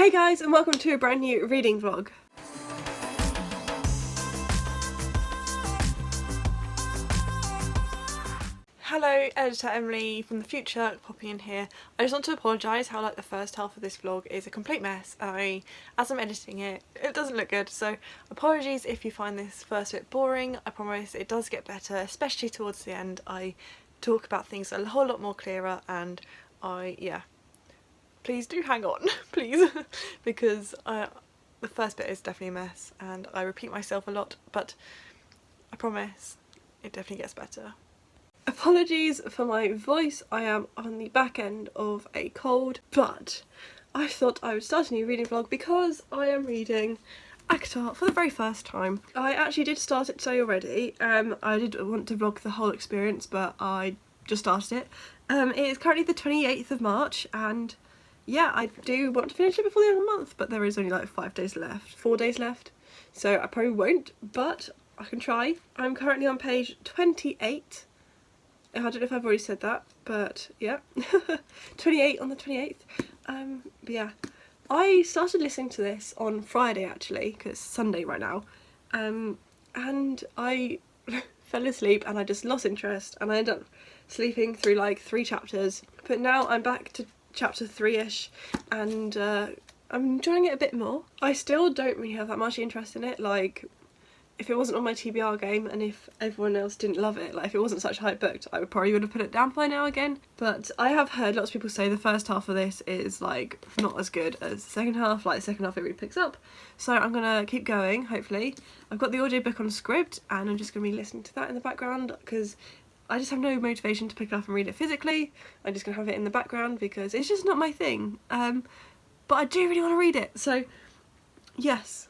Hey guys, and welcome to a brand new reading vlog. Hello, editor Emily from the future popping in here. I just want to apologise how the first half of this vlog is a complete mess. As I'm editing it, it doesn't look good, so apologies if you find this first bit boring. I promise it does get better, especially towards the end. I talk about things a whole lot more clearer, and please do hang on, please, because the first bit is definitely a mess and I repeat myself a lot, but I promise it definitely gets better. Apologies for my voice, I am on the back end of a cold, but I thought I would start a new reading vlog because I am reading ACOTAR for the very first time. I actually did start it today already. I did want to vlog the whole experience, but I just started it. It is currently the 28th of March, and yeah, I do want to finish it before the end of the month, but there is only like 4 days left, so I probably won't, but I can try. I'm currently on page 28. I don't know if I've already said that, but yeah, 28 on the 28th. But yeah, I started listening to this on Friday actually, because it's Sunday right now, and I fell asleep and I just lost interest and I ended up sleeping through like 3 chapters, but now I'm back to chapter 3ish and I'm enjoying it a bit more. I still don't really have that much interest in it. Like, if it wasn't on my TBR game and if everyone else didn't love it, like if it wasn't such a hype book, I would have put it down by now again. But I have heard lots of people say the first half of this is like not as good as the second half. Like the second half it really picks up, so I'm gonna keep going, hopefully. I've got the audiobook on script and I'm just gonna be listening to that in the background because I just have no motivation to pick it up and read it physically. I'm just gonna have it in the background because it's just not my thing, but I do really want to read it, so yes,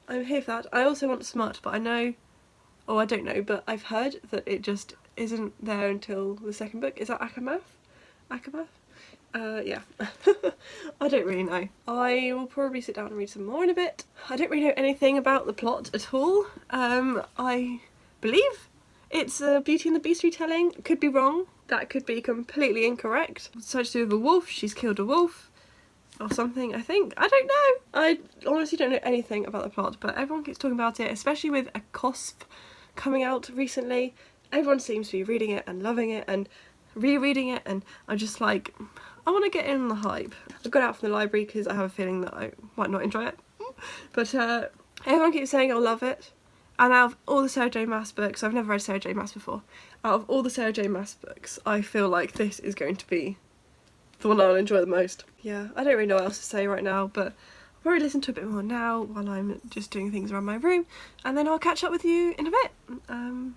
I'm here for that. I also want Smut, but I know, or I don't know, but I've heard that it just isn't there until the second book. Is that ACOTAR? Yeah. I don't really know. I will probably sit down and read some more in a bit. I don't really know anything about the plot at all. I believe it's a Beauty and the Beast retelling. Could be wrong. That could be completely incorrect. It's something to do with a wolf. She's killed a wolf or something, I think. I don't know. I honestly don't know anything about the plot, but everyone keeps talking about it, especially with ACOTAR coming out recently. Everyone seems to be reading it and loving it and rereading it, and I'm just like, I want to get in on the hype. I got out from the library because I have a feeling that I might not enjoy it, but everyone keeps saying I'll love it. And out of all the Sarah J Maas books, I've never read Sarah J Maas before, out of all the Sarah J Maas books, I feel like this is going to be the one I'll enjoy the most. Yeah, I don't really know what else to say right now, but I'll probably listen to a bit more now while I'm just doing things around my room, and then I'll catch up with you in a bit.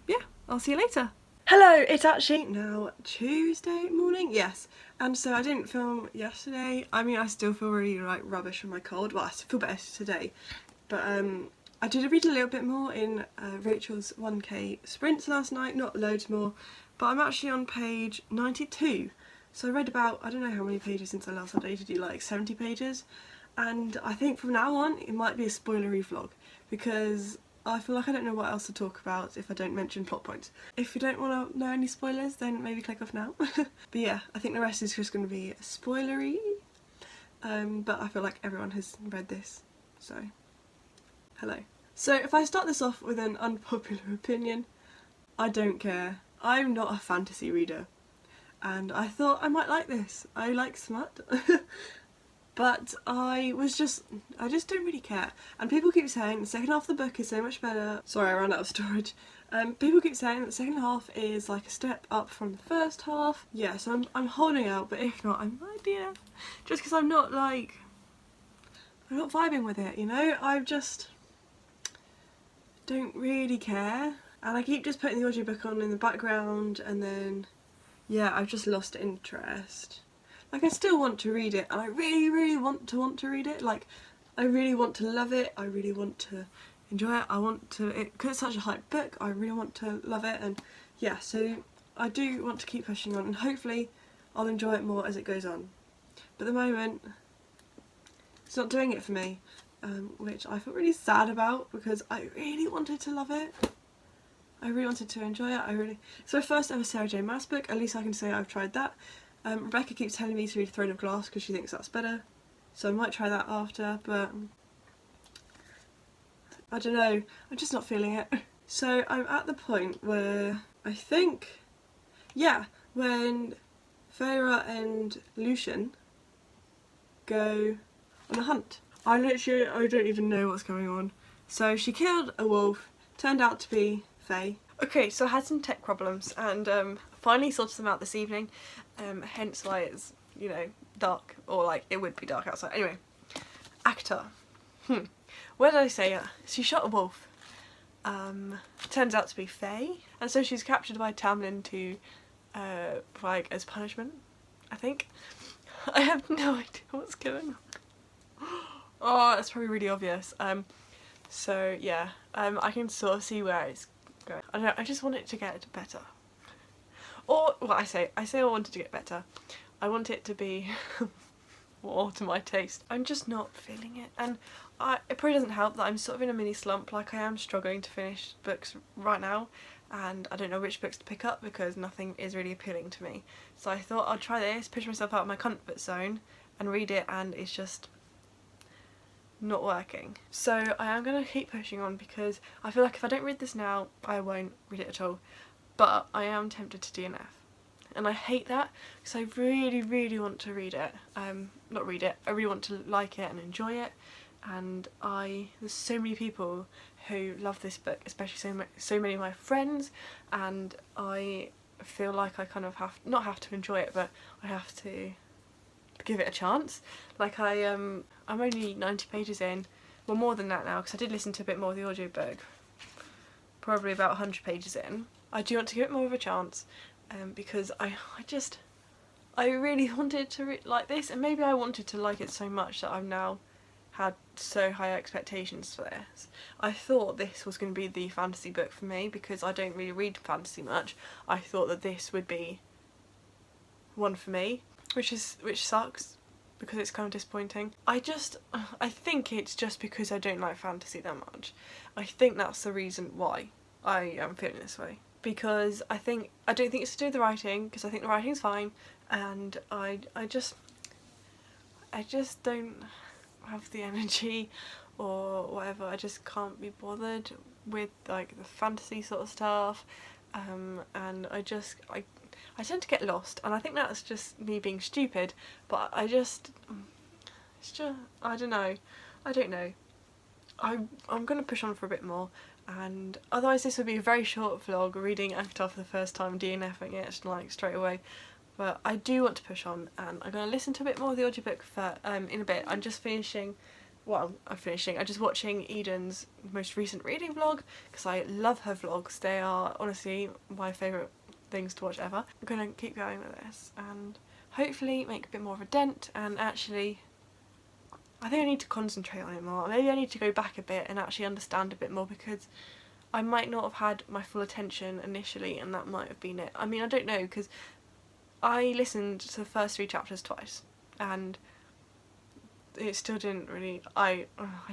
Yeah, I'll see you later. Hello, it's actually now Tuesday morning, yes, and so I didn't film yesterday. I mean, I still feel really like rubbish from my cold. Well, I feel better today, but I did read a little bit more in Rachel's 1k sprints last night, not loads more, but I'm actually on page 92. So I read about, I don't know how many pages since I last updated you, like 70 pages, and I think from now on it might be a spoilery vlog because I feel like I don't know what else to talk about if I don't mention plot points. If you don't want to know any spoilers, then maybe click off now. But yeah, I think the rest is just going to be spoilery, but I feel like everyone has read this, so hello. So if I start this off with an unpopular opinion, I don't care. I'm not a fantasy reader, and I thought I might like this. I like smut, but I just don't really care. And people keep saying the second half of the book is so much better. Sorry, I ran out of storage. People keep saying that the second half is like a step up from the first half. Yeah, so I'm holding out, but if not, I might DNF. Just because I'm not vibing with it, you know? I just don't really care. And I keep just putting the audiobook on in the background, and then yeah, I've just lost interest. Like, I still want to read it, and I really want to read it. Like, I really want to love it, I really want to enjoy it, because it's such a hype book, I really want to love it, and yeah, so I do want to keep pushing on, and hopefully I'll enjoy it more as it goes on. But at the moment, it's not doing it for me, which I feel really sad about, because I really wanted to love it. I really wanted to enjoy it. It's my first ever Sarah J Maas book, at least I can say I've tried that. Rebecca keeps telling me to read Throne of Glass because she thinks that's better. so I might try that after, but I don't know, I'm just not feeling it. So I'm at the point where I think, yeah, when Feyre and Lucian go on a hunt. I don't even know what's going on. So she killed a wolf, turned out to be Faye. Okay, so I had some tech problems and finally sorted them out this evening, hence why it's, you know, dark, or like it would be dark outside. Anyway, ACOTAR. Where did I say it? She shot a wolf. Turns out to be Faye, and so she's captured by Tamlin to, like, as punishment, I think. I have no idea what's going on. Oh, that's probably really obvious. So yeah, I can sort of see where it's going. I don't know, I just want it to get better. Or, well, I say I want it to get better. I want it to be more to my taste. I'm just not feeling it, and it probably doesn't help that I'm sort of in a mini slump. Like, I am struggling to finish books right now, and I don't know which books to pick up because nothing is really appealing to me. So I thought I'd try this, push myself out of my comfort zone and read it, and it's just not working. So I am going to keep pushing on because I feel like if I don't read this now, I won't read it at all. But I am tempted to DNF. And I hate that because I really, really want to read it. Not read it, I really want to like it and enjoy it. And there's so many people who love this book, especially so many of my friends, and I feel like I kind of not have to enjoy it, but I have to give it a chance. Like, I'm only 90 pages in, well, more than that now because I did listen to a bit more of the audiobook, probably about 100 pages in. I do want to give it more of a chance, because I really wanted to like this, and maybe I wanted to like it so much that I've now had so high expectations for this. I thought this was going to be the fantasy book for me because I don't really read fantasy much. I thought that this would be one for me, which sucks because it's kind of disappointing. I think it's just because I don't like fantasy that much. I think that's the reason why I am feeling this way. Because I don't think it's to do with the writing, because I think the writing's fine, and I just don't have the energy or whatever. I just can't be bothered with like the fantasy sort of stuff, and I tend to get lost, and I think that's just me being stupid, but I don't know. I'm gonna push on for a bit more, and otherwise this would be a very short vlog, reading ACOTAR for the first time, DNFing it like straight away. But I do want to push on, and I'm going to listen to a bit more of the audiobook in a bit. I'm just finishing, well, I'm just watching Eden's most recent reading vlog, because I love her vlogs. They are honestly my favourite things to watch ever. I'm going to keep going with this, and hopefully make a bit more of a dent, and actually, I think I need to concentrate on it more. Maybe I need to go back a bit and actually understand a bit more, because I might not have had my full attention initially, and that might have been it. I mean, I don't know, because I listened to the first 3 chapters twice, and it still didn't really, I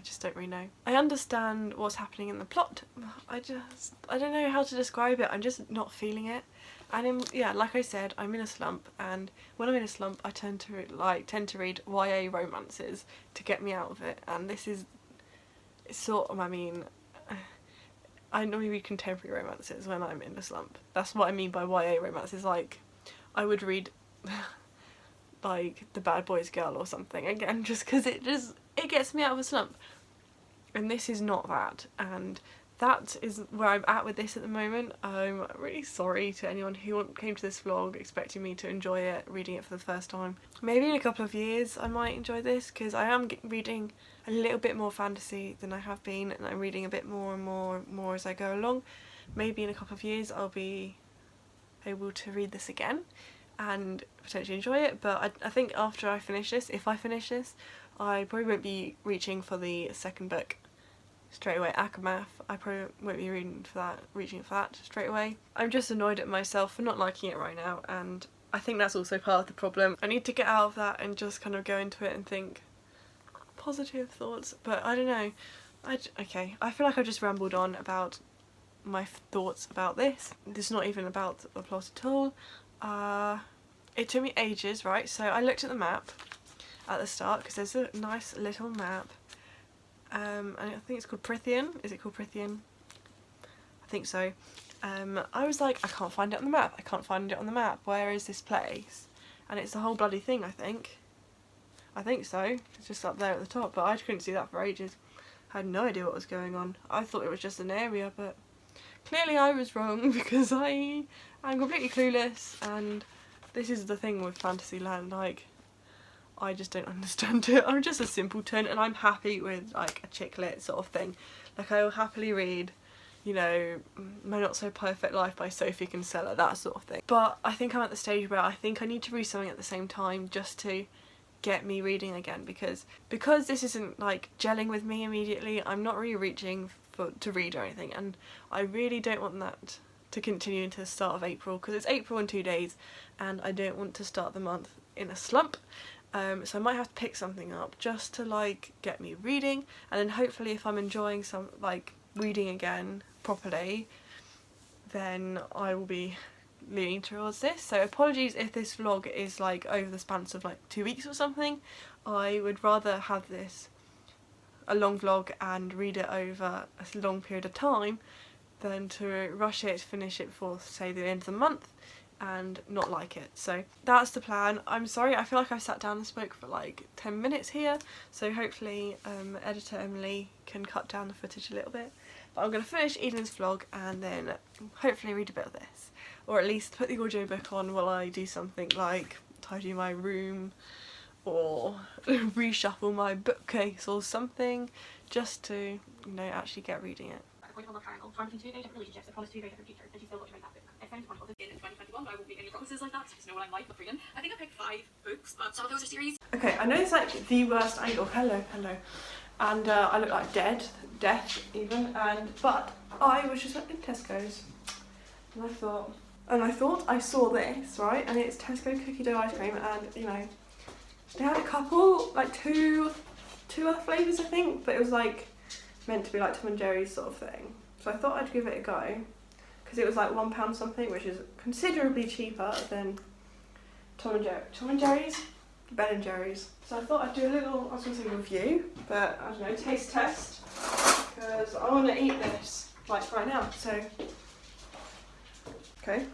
just don't really know. I understand what's happening in the plot, I don't know how to describe it. I'm just not feeling it. And yeah, like I said, I'm in a slump, and when I'm in a slump I tend to read YA romances to get me out of it, and this is sort of, I mean, I normally read contemporary romances when I'm in a slump. That's what I mean by YA romances. Like, I would read like The Bad Boys Girl or something, again, just because it gets me out of a slump. And this is not that, and that is where I'm at with this at the moment. I'm really sorry to anyone who came to this vlog expecting me to enjoy it, reading it for the first time. Maybe in a couple of years I might enjoy this, because I am reading a little bit more fantasy than I have been, and I'm reading a bit more and more as I go along. Maybe in a couple of years I'll be able to read this again and potentially enjoy it, but I think after I finish this, if I finish this, I probably won't be reaching for the second book straight away. Aftermath, I probably won't be reaching for that straight away. I'm just annoyed at myself for not liking it right now, and I think that's also part of the problem. I need to get out of that and just kind of go into it and think positive thoughts, but I don't know. Okay, I feel like I've just rambled on about my thoughts about this. This is not even about the plot at all. It took me ages, right? So I looked at the map, at the start because there's a nice little map, and I think it's called Prithian. Is it called Prithian? I think so. I was like, I can't find it on the map. I can't find it on the map. Where is this place? And it's the whole bloody thing, I think. I think so. It's just up there at the top, but I couldn't see that for ages. I had no idea what was going on. I thought it was just an area, but clearly I was wrong because I am completely clueless, and this is the thing with Fantasyland, like, I just don't understand it. I'm just a simpleton, and I'm happy with like a chick lit sort of thing. Like, I will happily read, you know, My Not So Perfect Life by Sophie Kinsella, that sort of thing. But I think I'm at the stage where I think I need to read something at the same time just to get me reading again, because this isn't like gelling with me immediately. I'm not really reaching to read or anything, and I really don't want that to continue into the start of April, because it's April in 2 days and I don't want to start the month in a slump. So I might have to pick something up just to like get me reading, and then hopefully if I'm enjoying some like reading again properly, then I will be leaning towards this. So apologies if this vlog is like over the span of like 2 weeks or something. I would rather have this a long vlog and read it over a long period of time than to rush it, finish it for say the end of the month and not like it. So that's the plan. I'm sorry, I feel like I've sat down and spoke for like 10 minutes here, so hopefully editor Emily can cut down the footage a little bit. But I'm going to finish Eden's vlog and then hopefully read a bit of this, or at least put the audiobook on while I do something like tidy my room or reshuffle my bookcase or something, just to, you know, actually get reading it. Triangle, torn between 2 very different relationships that promise 2 very different futures, and she still got to write that book. If anyone wants in 2021, but I won't make any promises like that, so just know what I'm like with reading. I think I picked 5 books, but some of those are series. Okay, I know it's like the worst angle. Hello. And I look like death even, but I was just like in Tesco's, and I thought I saw this, right, and it's Tesco cookie dough ice cream, and you know, they had a couple, like two other flavours I think, but it was like meant to be like Tom and Jerry's sort of thing. So I thought I'd give it a go, because it was like £1 something, which is considerably cheaper than Tom and Jerry's, Ben and Jerry's. So I thought I'd do a little, I was going to say review, but I don't know, taste test, because I want to eat this like right now. So, okay.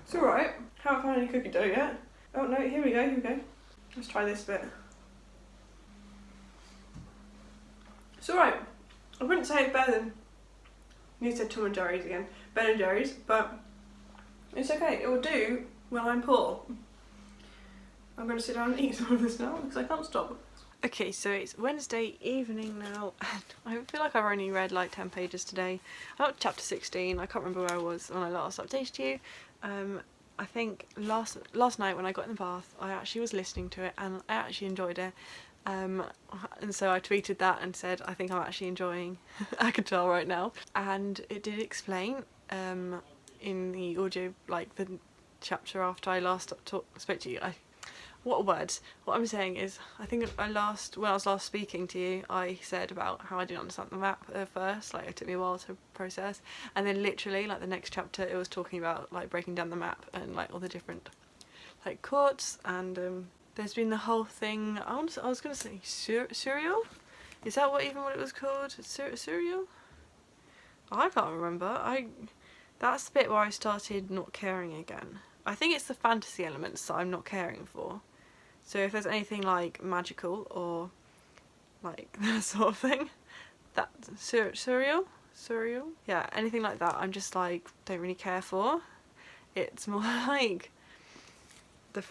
It's alright. Haven't found any cookie dough yet. Oh no, here we go. Let's try this bit. It's alright. I wouldn't say it's better than, you said Tom and Jerry's again, Ben and Jerry's, but it's okay. It will do when I'm poor. I'm going to sit down and eat some of this now because I can't stop. Okay, so it's Wednesday evening now, and I feel like I've only read like 10 pages today. I'm up to chapter 16. I can't remember where I was when I last updated you. I think last night when I got in the bath, I actually was listening to it and I actually enjoyed it. And so I tweeted that and said I think I'm actually enjoying ACOTAR right now. And it did explain in the audio, like the chapter after I last spoke to you. What words? What I'm saying is, I think when I was last speaking to you, I said about how I didn't understand the map at first, like it took me a while to process, and then literally like the next chapter it was talking about like breaking down the map and like all the different like courts, and there's been the whole thing, I was going to say surreal? Is that what it was called? Surreal? I can't remember. That's the bit where I started not caring again. I think it's the fantasy elements that I'm not caring for. So if there's anything like magical or like that sort of thing, that's surreal? Yeah, anything like that I'm just like don't really care for. It's more like the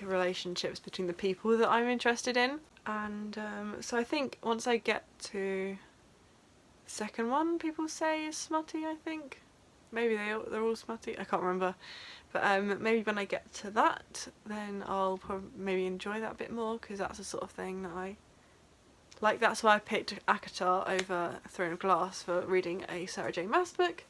relationships between the people that I'm interested in, and so I think once I get to the second one, people say is smutty, I think. Maybe they're all smutty, I can't remember. But maybe when I get to that, then I'll probably maybe enjoy that a bit more, because that's the sort of thing that I like. That's why I picked ACOTAR over Throne of Glass for reading a Sarah J Maas book,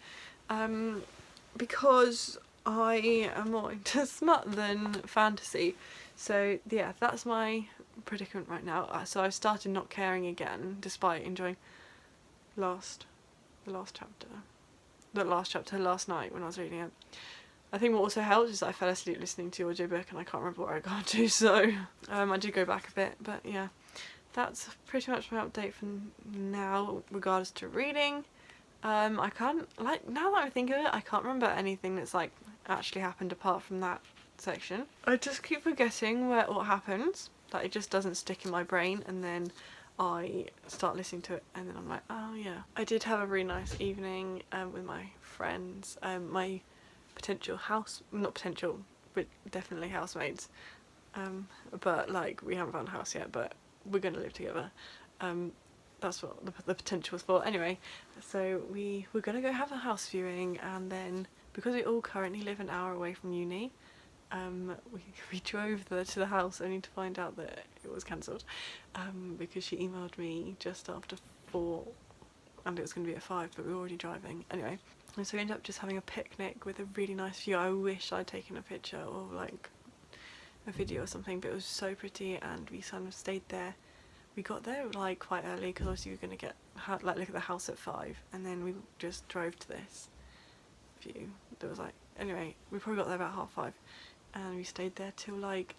because I am more into smut than fantasy. So yeah, that's my predicament right now. So I've started not caring again, despite enjoying the last chapter. the last chapter last night when I was reading it. I think what also helped is that I fell asleep listening to the audiobook and I can't remember where I got to, so I did go back a bit, but yeah. That's pretty much my update for now regards to reading. I can't, like, now that I think of it, I can't remember anything that's like actually happened apart from that section. I just keep forgetting what happens, like it just doesn't stick in my brain, and then I start listening to it and then I'm like, oh yeah. I did have a really nice evening with my friends, my potential not potential, but definitely housemates, but like we haven't found a house yet, but we're going to live together. That's what the potential was for. Anyway, so we were going to go have a house viewing, and then because we all currently live an hour away from uni, we drove to the house only to find out that it was cancelled, because she emailed me just after 4 and it was going to be at 5, but we were already driving. Anyway, and so we ended up just having a picnic with a really nice view. I wish I'd taken a picture or like a video or something, but it was so pretty, and we kind of stayed there. We got there like quite early because obviously we were going to look at the house at 5, and then we just drove to this view. There was like, anyway, we probably got there about 5:30, and we stayed there till like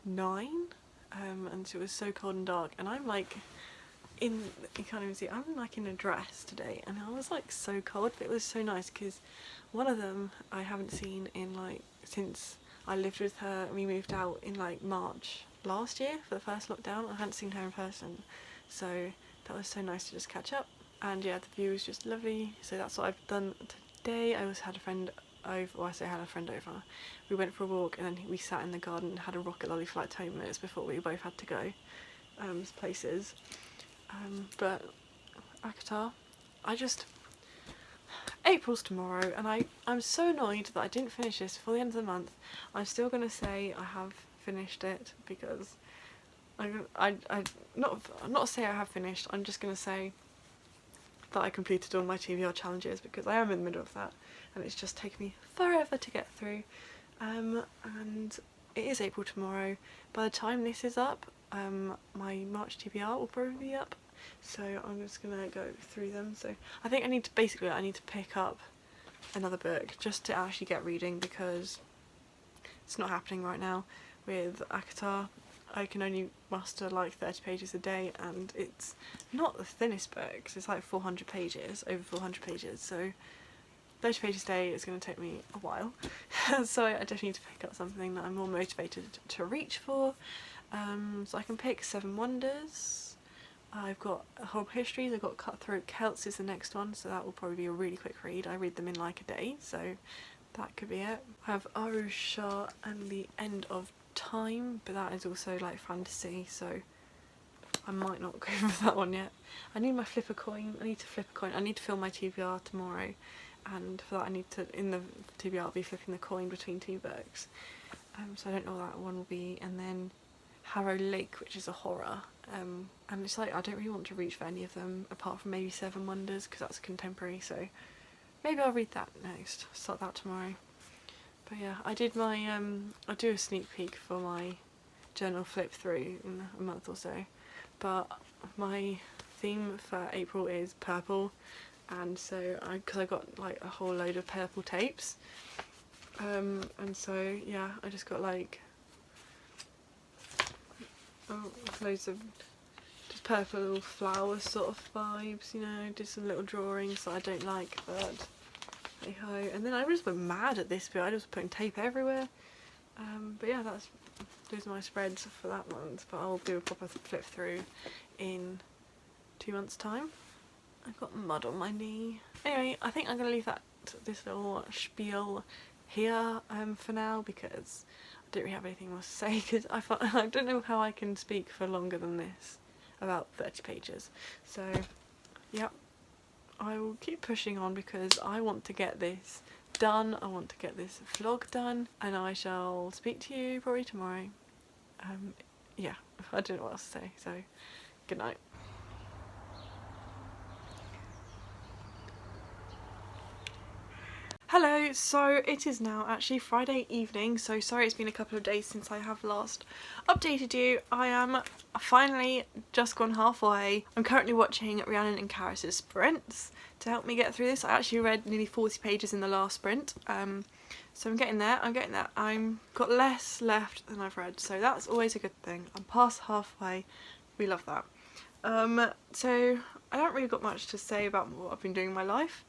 9, and so it was so cold and dark, and I'm like you can't even see, I'm like in a dress today, and I was like so cold, but it was so nice because one of them I haven't seen in like since I lived with her. We moved out in like March last year for the first lockdown. I hadn't seen her in person, so that was so nice to just catch up. And yeah, the view was just lovely, so that's what I've done today. I also had a friend over, well I say I had a friend over. We went for a walk and then we sat in the garden and had a rocket lolly for like 10 minutes before we both had to go places. But ACOTAR, April's tomorrow, and I'm so annoyed that I didn't finish this before the end of the month. I'm still going to say I have finished it because not say I have finished, I'm just going to say that I completed all my TBR challenges because I am in the middle of that and it's just taken me forever to get through. And it is April tomorrow. By the time this is up, my March TBR will probably be up, so I'm just gonna go through them. So I think I need to pick up another book just to actually get reading, because it's not happening right now with ACOTAR. I can only muster like 30 pages a day, and it's not the thinnest book, 'cause it's like 400 pages, over 400 pages, so 30 pages a day is going to take me a while. So I definitely need to pick up something that I'm more motivated to reach for. So I can pick 7 Wonders. I've got Horrible Histories, I've got Cutthroat Celts is the next one, so that will probably be a really quick read. I read them in like a day, so that could be it. I have Arusha and the End of Time, but that is also like fantasy, so I might not go for that one yet. I need my flip a coin. I need to flip a coin. I need to film my TBR tomorrow, and for that I need to, in the TBR I'll be flipping the coin between 2 books. So I don't know what that one will be. And then Harrow Lake, which is a horror. And it's like I don't really want to reach for any of them apart from maybe 7 Wonders, because that's contemporary, so maybe I'll read that next. Start that tomorrow. But yeah, I did my I'll do a sneak peek for my journal flip through in a month or so, but my theme for April is purple, and so because I got like a whole load of purple tapes, and so yeah, I just got like loads of just purple flower sort of vibes, you know. Did some little drawings that I don't like, but hey ho. And then I just went mad at this bit. I just putting tape everywhere. But yeah, those are my spreads for that month. But I'll do a proper flip through in 2 months' time. I've got mud on my knee. Anyway, I think I'm gonna leave this little spiel here for now, because I don't really have anything more to say, because I don't know how I can speak for longer than this, about 30 pages. So yep, I will keep pushing on because I want to get this done. I want to get this vlog done, and I shall speak to you probably tomorrow. Yeah, I don't know what else to say, so good night. Hello, so it is now actually Friday evening, so sorry it's been a couple of days since I have last updated you. I am finally just gone halfway. I'm currently watching Rhiannon and Karis's sprints to help me get through this. I actually read nearly 40 pages in the last sprint, so I'm getting there, I'm got less left than I've read, so that's always a good thing. I'm past halfway, we love that. So I don't really got much to say about what I've been doing in my life.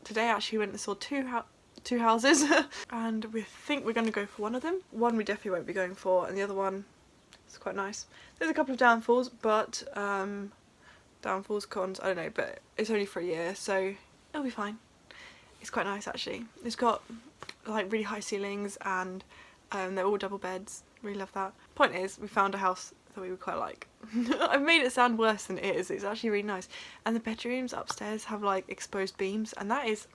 Today I actually went and saw two houses and we think we're going to go for one of them. One we definitely won't be going for, and the other one is quite nice. There's a couple of downfalls, but downfalls, cons, I don't know, but it's only for a year, so it'll be fine. It's quite nice actually. It's got like really high ceilings and they're all double beds. Really love that. Point is, we found a house that we would quite like. I've made it sound worse than it is. It's actually really nice. And the bedrooms upstairs have like exposed beams, and that is,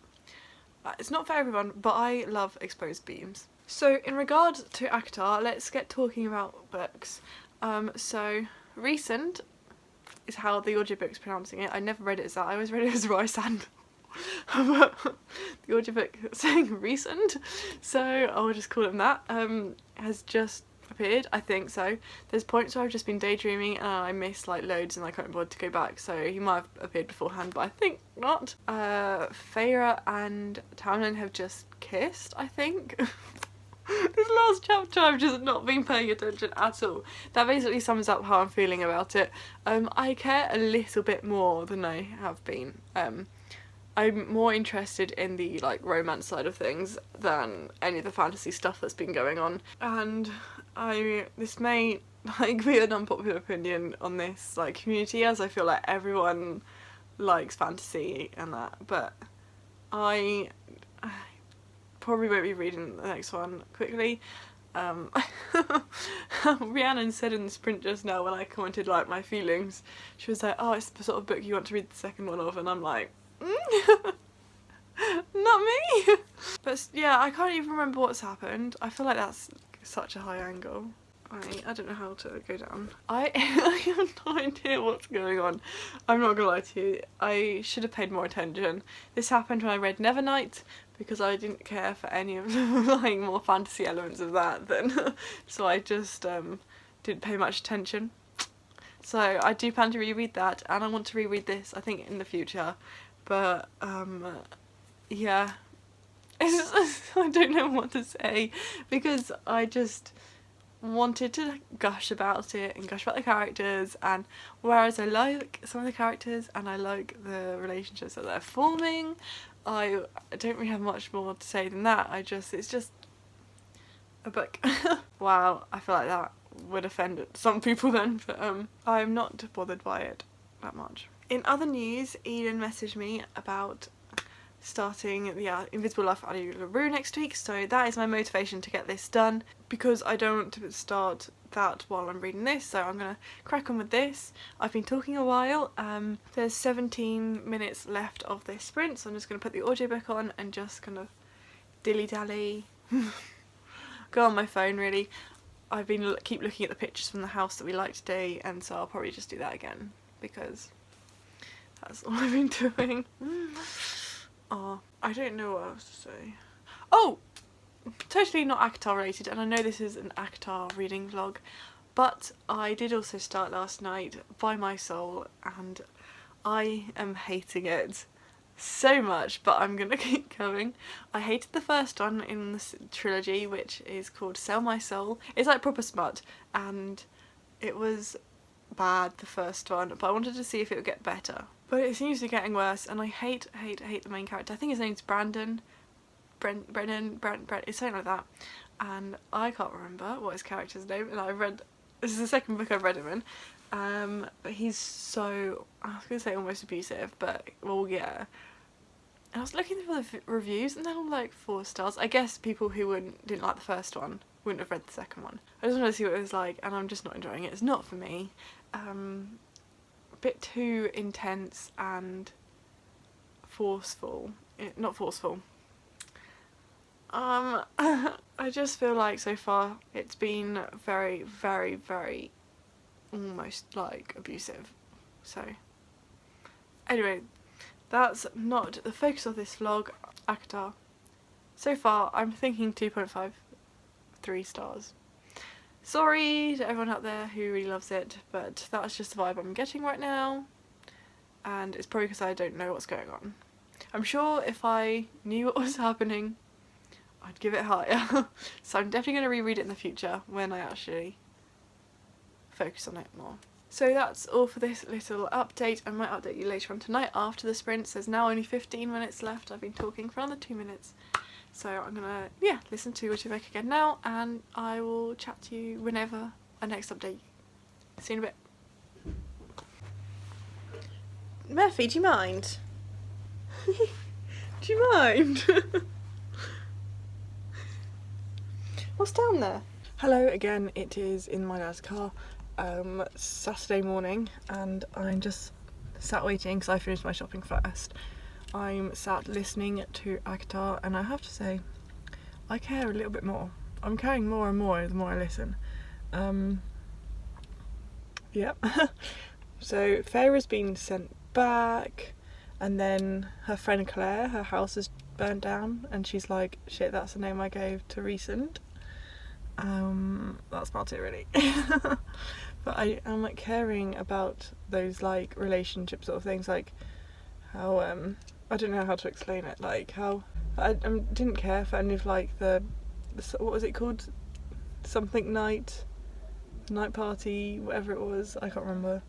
it's not for everyone, but I love exposed beams. So in regard to ACOTAR, let's get talking about books. So recent is how the audiobook's pronouncing it. I never read it as that. I always read it as Rysand. The audiobook saying recent, so I'll just call him that, has just appeared, I think so. There's points where I've just been daydreaming and I missed like loads and I couldn't bother to go back, so he might have appeared beforehand, but I think not. Feyre and Tamlin have just kissed, I think. This last chapter I've just not been paying attention at all. That basically sums up how I'm feeling about it. I care a little bit more than I have been. I'm more interested in the like romance side of things than any of the fantasy stuff that's been going on, and this may like be an unpopular opinion on this like community, as I feel like everyone likes fantasy and that, but I probably won't be reading the next one quickly. Rhiannon said in the sprint just now when I commented like my feelings, she was like, oh, it's the sort of book you want to read the second one of, and I'm like, not me. But yeah, I can't even remember what's happened. I feel like that's such a high angle. I don't know how to go down. I have no idea what's going on. I'm not gonna lie to you. I should have paid more attention. This happened when I read Nevernight because I didn't care for any of the like more fantasy elements of that then. So I just didn't pay much attention. So I do plan to reread that, and I want to reread this I think in the future. But yeah, I don't know what to say because I just wanted to gush about it and gush about the characters, and whereas I like some of the characters and I like the relationships that they're forming, I don't really have much more to say than that. It's just a book. Wow, I feel like that would offend some people then, but I'm not bothered by it that much. In other news, Eden messaged me about starting the Invisible Life of Addie LaRue next week, so that is my motivation to get this done because I don't want to start that while I'm reading this, so I'm gonna crack on with this. I've been talking a while. There's 17 minutes left of this sprint, so I'm just gonna put the audiobook on and just kind of dilly-dally go on my phone really. I've been keep looking at the pictures from the house that we like today, and so I'll probably just do that again because that's all I've been doing. Oh, I don't know what else to say. Oh! Totally not ACOTAR related, and I know this is an ACOTAR reading vlog, but I did also start last night By My Soul, and I am hating it so much, but I'm gonna keep going. I hated the first one in this trilogy, which is called Sell My Soul. It's like proper smut, and it was bad, the first one, but I wanted to see if it would get better. But it seems to be getting worse, and I hate the main character. I think his name's Brandon. Brent, it's something like that. And I can't remember what his character's name, and this is the second book I've read him in. But he's so, I was going to say almost abusive, but well, yeah. And I was looking for the reviews, and they're all like 4 stars. I guess people who didn't like the first one wouldn't have read the second one. I just wanted to see what it was like, and I'm just not enjoying it. It's not for me. A bit too intense and forceful. Not forceful. I just feel like so far it's been very, very, very almost like abusive. So anyway, that's not the focus of this vlog. ACOTAR. So far, I'm thinking 2.53 stars. Sorry to everyone out there who really loves it, but that's just the vibe I'm getting right now. And it's probably because I don't know what's going on. I'm sure if I knew what was happening, I'd give it higher. So I'm definitely going to reread it in the future when I actually focus on it more. So that's all for this little update. I might update you later on tonight after the sprints. There's now only 15 minutes left. I've been talking for another 2 minutes. So I'm gonna, listen to What You Make again now, and I will chat to you whenever I next update you. See you in a bit. Murphy, do you mind? Do you mind? What's down there? Hello again, it is in my dad's car. Saturday morning, and I'm just sat waiting because I finished my shopping first. I'm sat listening to ACOTAR, and I have to say, I care a little bit more. I'm caring more and more the more I listen. Yep. So Farah's been sent back, and then her friend Claire, her house is burnt down, and she's like, shit, that's the name I gave to Recent. That's about it really. But I am like caring about those like relationship sort of things, like how I don't know how to explain it, like how I didn't care for any of like the what was it called, something night party, whatever it was, I can't remember.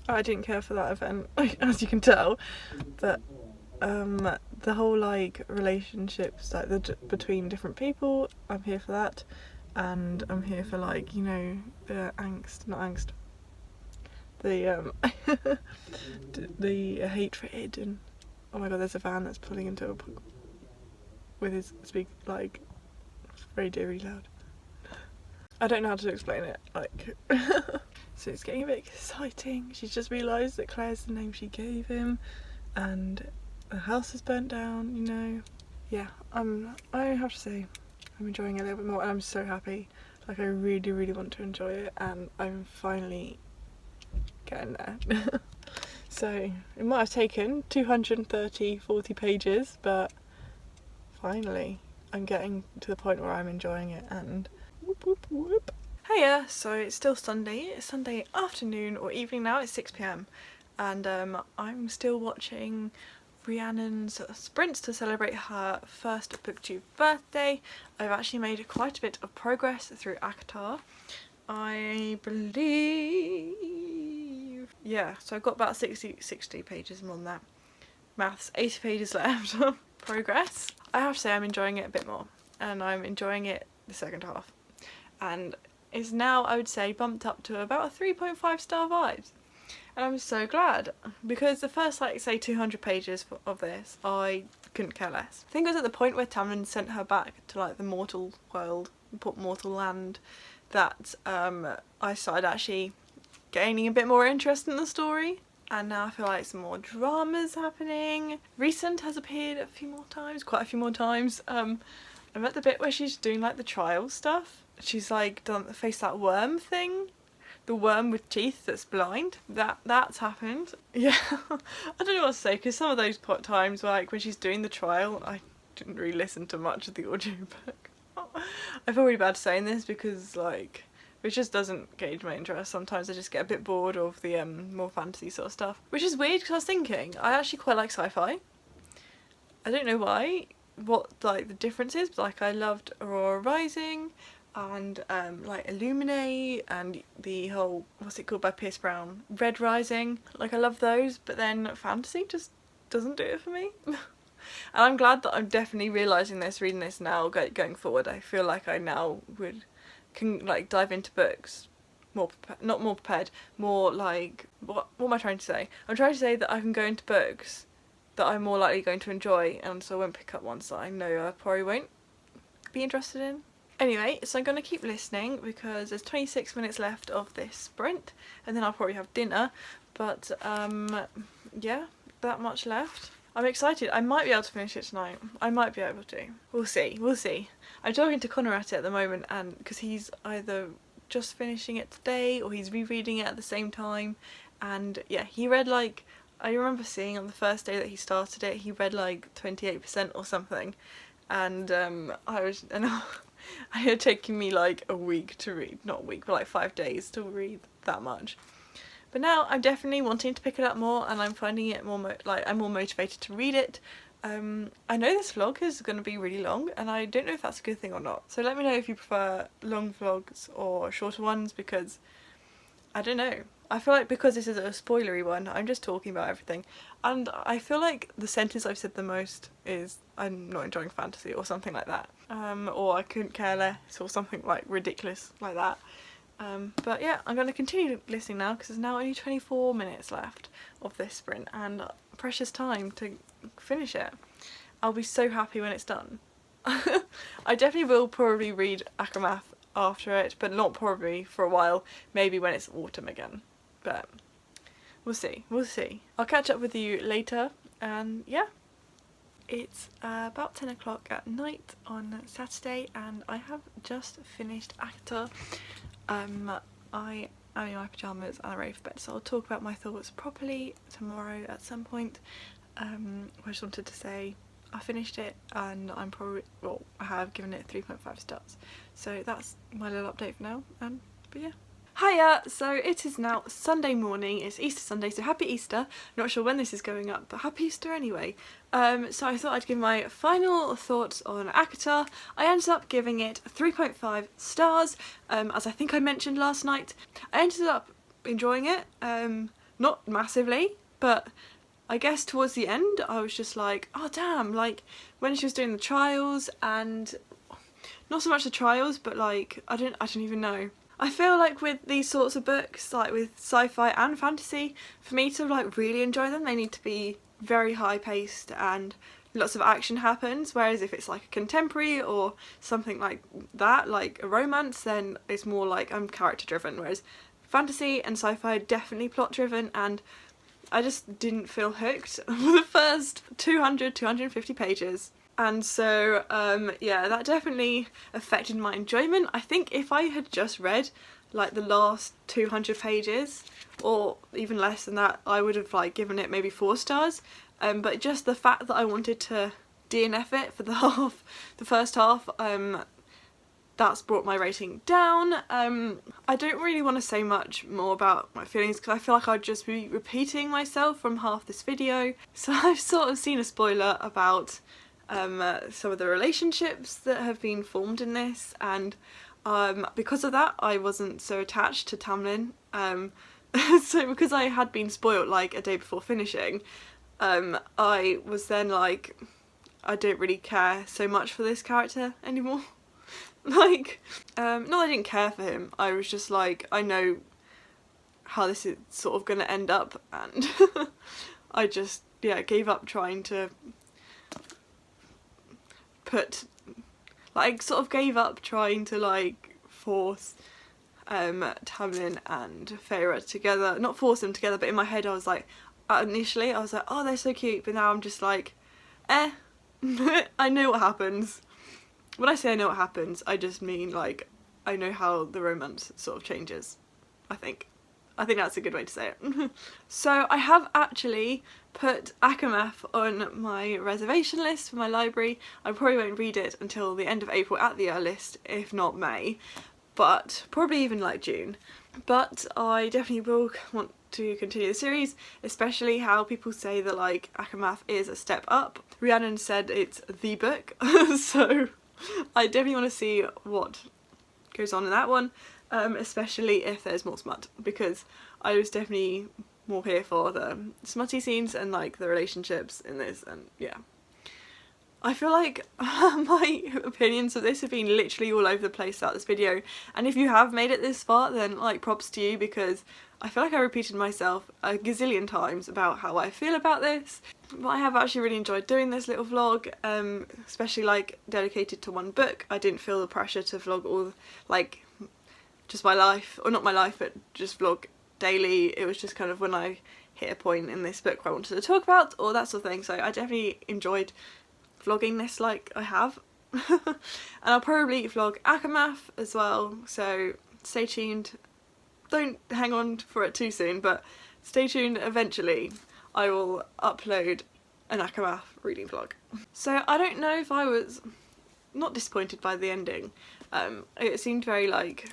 I didn't care for that event, as you can tell, but the whole like relationships like between different people, I'm here for that. And I'm here for like, you know, the the hatred, and oh my god, there's a van that's pulling into a with his like really loud. I don't know how to explain it, like so it's getting a bit exciting. She's just realised that Claire's the name she gave him, and the house is burnt down, you know. Yeah, I have to say, I'm enjoying it a little bit more, and I'm so happy. Like I really want to enjoy it, and I'm finally getting there. So it might have taken 40 pages, but finally I'm getting to the point where I'm enjoying it, and whoop whoop whoop. Hiya, so it's still Sunday. It's Sunday afternoon or evening now, it's 6 PM, and I'm still watching Rhiannon's sprints to celebrate her first booktube birthday. I've actually made quite a bit of progress through ACOTAR. I believe, yeah, so I've got about 60 pages more than that. Maths, 80 pages left. Progress. I have to say I'm enjoying it a bit more, and I'm enjoying it the second half, and it's now, I would say, bumped up to about a 3.5 star vibes. And I'm so glad, because the first, like, say 200 pages of this, I couldn't care less. I think it was at the point where Tamlin sent her back to like the mortal world, mortal land, that I started actually gaining a bit more interest in the story. And now I feel like some more drama's happening. Recent has appeared quite a few more times. I'm at the bit where she's doing like the trial stuff. She's like faced that worm thing. The worm with teeth that's blind. That's happened. Yeah, I don't know what to say, because some of those times, like when she's doing the trial, I didn't really listen to much of the audiobook. I feel really bad saying this because like it just doesn't gauge my interest. Sometimes I just get a bit bored of the more fantasy sort of stuff, which is weird because I was thinking I actually quite like sci-fi. I don't know why, what like the difference is, but like I loved Aurora Rising, and like Illuminate, and the whole, what's it called by Pierce Brown, Red Rising. Like I love those, but then fantasy just doesn't do it for me. And I'm glad that I'm definitely realising this, reading this now, going forward. I feel like I now can like dive into books more not more prepared, more like, what am I trying to say? I'm trying to say that I can go into books that I'm more likely going to enjoy, and so I won't pick up ones that I know I probably won't be interested in. Anyway, so I'm going to keep listening because there's 26 minutes left of this sprint, and then I'll probably have dinner, but yeah, that much left. I'm excited. I might be able to finish it tonight. I might be able to. We'll see. I'm talking to Connor at it at the moment, and because he's either just finishing it today or he's rereading it at the same time, and yeah, he read like I remember seeing on the first day that he started it, he read like 28% or something, and it had taken me like a week to read, not a week, but like 5 days to read that much. But now I'm definitely wanting to pick it up more, and I'm finding it more I'm more motivated to read it. I know this vlog is going to be really long, and I don't know if that's a good thing or not. So let me know if you prefer long vlogs or shorter ones, because I don't know. I feel like because this is a spoilery one, I'm just talking about everything. And I feel like the sentence I've said the most is I'm not enjoying fantasy or something like that. Or I couldn't care less or something like ridiculous like that. But yeah, I'm going to continue listening now because there's now only 24 minutes left of this sprint and precious time to finish it. I'll be so happy when it's done. I definitely will probably read ACOTAR after it, but not probably for a while, maybe when it's autumn again. But we'll see. I'll catch up with you later, and yeah. It's about 10 o'clock at night on Saturday, and I have just finished ACOTAR. I am in my pyjamas and I'm ready for bed, so I'll talk about my thoughts properly tomorrow at some point. I just wanted to say I finished it, and I have given it 3.5 stars. So that's my little update for now, but yeah. Hiya! So it is now Sunday morning, it's Easter Sunday, so happy Easter. Not sure when this is going up, but happy Easter anyway. So I thought I'd give my final thoughts on ACOTAR. I ended up giving it 3.5 stars, as I think I mentioned last night. I ended up enjoying it, not massively, but I guess towards the end I was just like, oh damn, like when she was doing the trials, and not so much the trials, but like I don't even know. I feel like with these sorts of books, like with sci-fi and fantasy, for me to like really enjoy them, they need to be very high paced and lots of action happens, whereas if it's like a contemporary or something like that, like a romance, then it's more like I'm character driven, whereas fantasy and sci-fi are definitely plot driven, and I just didn't feel hooked for the first 250 pages. And so, yeah, that definitely affected my enjoyment. I think if I had just read like the last 200 pages, or even less than that, I would have like given it maybe 4 stars. But just the fact that I wanted to DNF it for the first half, that's brought my rating down. I don't really want to say much more about my feelings because I feel like I'd just be repeating myself from half this video. So I've sort of seen a spoiler about some of the relationships that have been formed in this, and because of that I wasn't so attached to Tamlin. So because I had been spoilt like a day before finishing, I was then like, I don't really care so much for this character anymore. Like, not that I didn't care for him, I was just like, I know how this is sort of going to end up, and I just, yeah, gave up trying to force Tamlin and Feyre together. Not force them together, but in my head I was like, initially I was like, oh, they're so cute, but now I'm just like, I know what happens. When I say I know what happens, I just mean like I know how the romance sort of changes, I think that's a good way to say it. So I have actually put ACOTAR on my reservation list for my library. I probably won't read it until the end of April at the earliest, if not May, but probably even like June. But I definitely will want to continue the series, especially how people say that like ACOTAR is a step up. Rhiannon said it's the book, so I definitely want to see what goes on in that one. Especially if there's more smut, because I was definitely more here for the smutty scenes and like the relationships in this, and yeah. I feel like my opinions of this have been literally all over the place throughout this video, and if you have made it this far, then like props to you, because I feel like I repeated myself a gazillion times about how I feel about this. But I have actually really enjoyed doing this little vlog, especially like dedicated to one book. I didn't feel the pressure to vlog all like just my life, or not my life, but just vlog daily. It was just kind of when I hit a point in this book where I wanted to talk about, or that sort of thing. So I definitely enjoyed vlogging this like I have. And I'll probably vlog ACOTAR as well, so stay tuned. Don't hang on for it too soon, but stay tuned. Eventually I will upload an ACOTAR reading vlog. So I don't know if I was not disappointed by the ending. It seemed very like,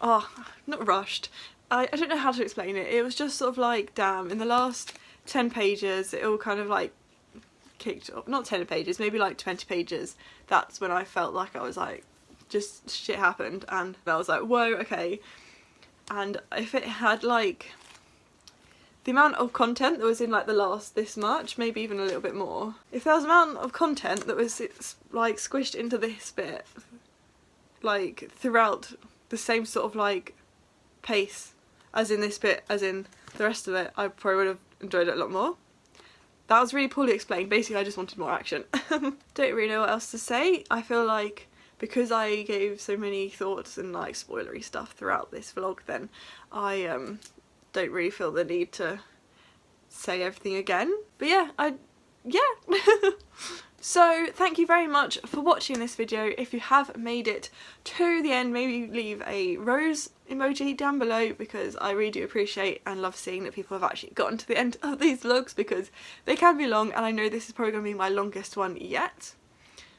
not rushed. I don't know how to explain it. It was just sort of like, damn, in the last 10 pages it all kind of like kicked off. Not 10 pages, maybe like 20 pages. That's when I felt like I was like, just shit happened, and I was like, whoa, okay. And if it had like the amount of content that was in like the last this much, maybe even a little bit more. If there was an amount of content that was like squished into this bit, like throughout the same sort of like pace as in this bit, as in the rest of it, I probably would have enjoyed it a lot more. That was really poorly explained. Basically, I just wanted more action. Don't really know what else to say. I feel like because I gave so many thoughts and like spoilery stuff throughout this vlog, then I don't really feel the need to say everything again. But yeah, So thank you very much for watching this video. If you have made it to the end, maybe leave a rose emoji down below, because I really do appreciate and love seeing that people have actually gotten to the end of these vlogs, because they can be long, and I know this is probably going to be my longest one yet.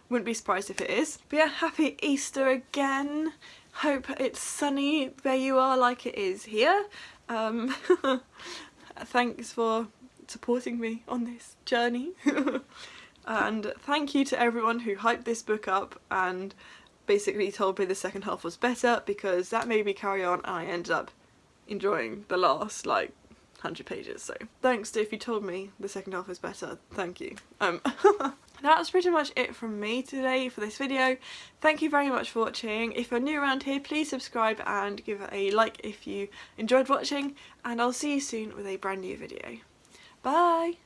Wouldn't be surprised if it is. But yeah, happy Easter again. Hope it's sunny where you are like it is here. Thanks for supporting me on this journey. And thank you to everyone who hyped this book up and basically told me the second half was better, because that made me carry on, and I ended up enjoying the last like 100 pages. So thanks to if you told me the second half was better, thank you. That's pretty much it from me today for this video. Thank you very much for watching. If you're new around here, please subscribe and give it a like if you enjoyed watching, and I'll see you soon with a brand new video. Bye!